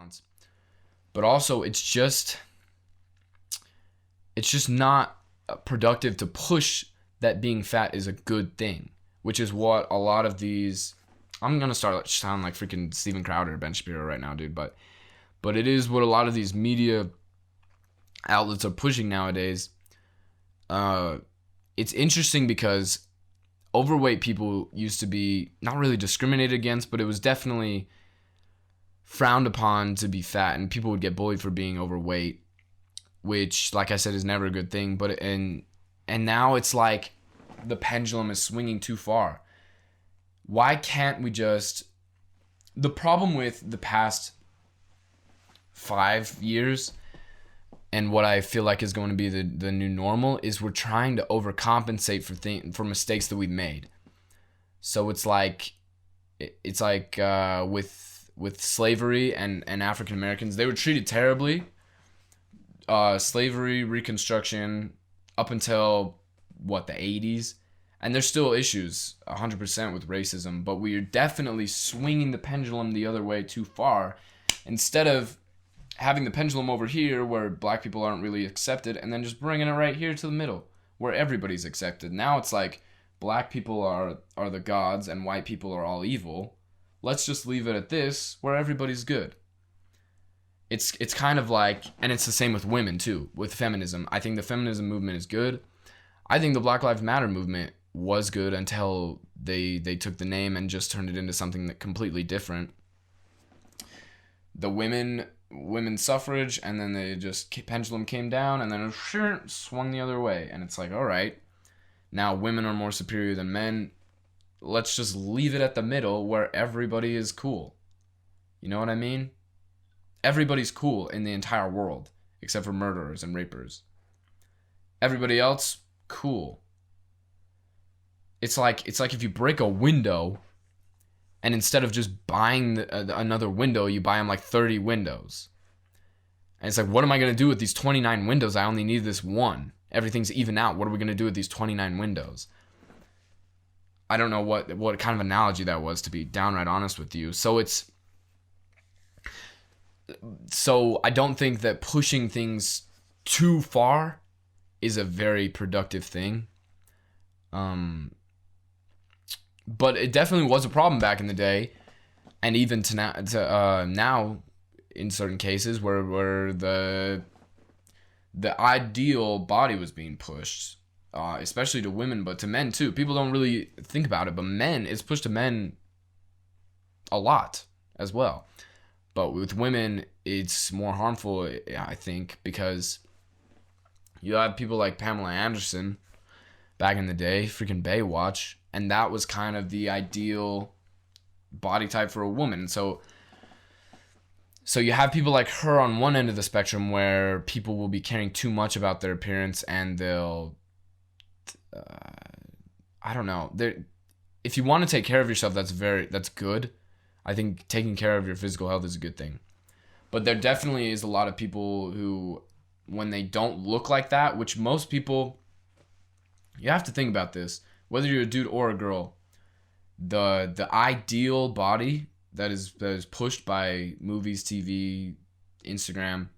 wants. But also, it's just not productive to push that being fat is a good thing, which is what a lot of these. I'm gonna sound like freaking Steven Crowder, Ben Shapiro right now, dude. But it is what a lot of these media outlets are pushing nowadays. It's interesting because overweight people used to be not really discriminated against, but it was definitely frowned upon to be fat, and people would get bullied for being overweight, which, like I said, is never a good thing. But and now it's like the pendulum is swinging too far. Why can't we just... The problem with the past 5 years and what I feel like is going to be the new normal is we're trying to overcompensate for mistakes that we've made. So it's like with slavery and African Americans, they were treated terribly. Slavery, Reconstruction, up until the 80s. And there's still issues 100% with racism, but we are definitely swinging the pendulum the other way too far. Instead of having the pendulum over here where black people aren't really accepted, and then just bringing it right here to the middle where everybody's accepted. Now it's like black people are the gods and white people are all evil. Let's just leave it at this where everybody's good. It's kind of like, and it's the same with women too, with feminism. I think the feminism movement is good. I think the Black Lives Matter movement was good until they took the name and just turned it into something that completely different. The women's suffrage, and then they just pendulum came down, and then it swung the other way. And it's like, all right, now women are more superior than men. Let's just leave it at the middle where everybody is cool. You know what I mean? Everybody's cool in the entire world except for murderers and rapers. Everybody else, cool. It's like if you break a window, and instead of just buying another window, you buy them like 30 windows. And it's like, what am I going to do with these 29 windows? I only need this one. Everything's even out. What are we going to do with these 29 windows? I don't know what kind of analogy that was, to be downright honest with you. So I don't think that pushing things too far is a very productive thing. But it definitely was a problem back in the day, and even now in certain cases where the ideal body was being pushed, especially to women, but to men too. People don't really think about it, but it's pushed to men a lot as well. But with women, it's more harmful, I think, because you have people like Pamela Anderson back in the day, freaking Baywatch, and that was kind of the ideal body type for a woman. So you have people like her on one end of the spectrum where people will be caring too much about their appearance, and they'll, I don't know. If you want to take care of yourself, that's good. I think taking care of your physical health is a good thing. But there definitely is a lot of people who, when they don't look like that, which most people, you have to think about this, whether you're a dude or a girl, the ideal body that is pushed by movies, TV, Instagram,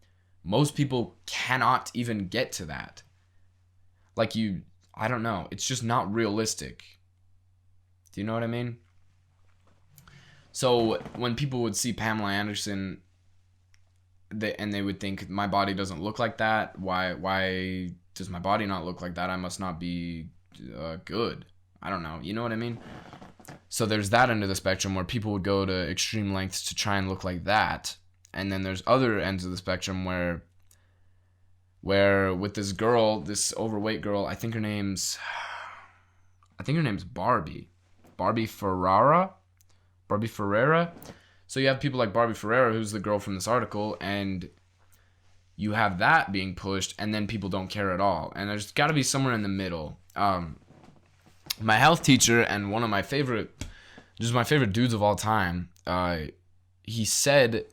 most people cannot even get to that. I don't know, it's just not realistic. Do you know what I mean? So when people would see Pamela Anderson, they would think, my body doesn't look like that. Why does my body not look like that? I must not be good. I don't know. You know what I mean? So there's that end of the spectrum where people would go to extreme lengths to try and look like that. And then there's other ends of the spectrum where with this girl, this overweight girl, I think her name's Barbie. Barbie Ferreira. So you have people like Barbie Ferreira, who's the girl from this article, and you have that being pushed, and then people don't care at all. And there's got to be somewhere in the middle. My health teacher and one of my favorite dudes of all time, he said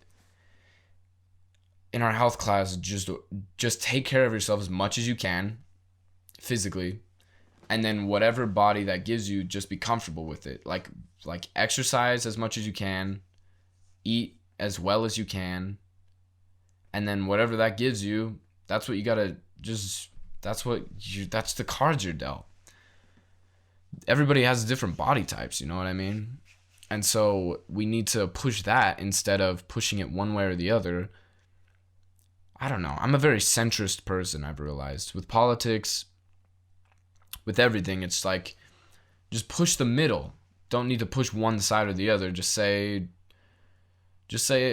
in our health class, just take care of yourself as much as you can, physically, and then whatever body that gives you, just be comfortable with it. Like exercise as much as you can, eat as well as you can, And then whatever that gives you, that's what you gotta just, that's the cards you're dealt. Everybody has different body types, you know what I mean? And so we need to push that instead of pushing it one way or the other. I don't know. I'm a very centrist person, I've realized. With politics, with everything, it's like, just push the middle. Don't need to push one side or the other. Just say,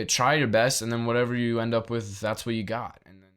try your best, and then whatever you end up with, that's what you got. And then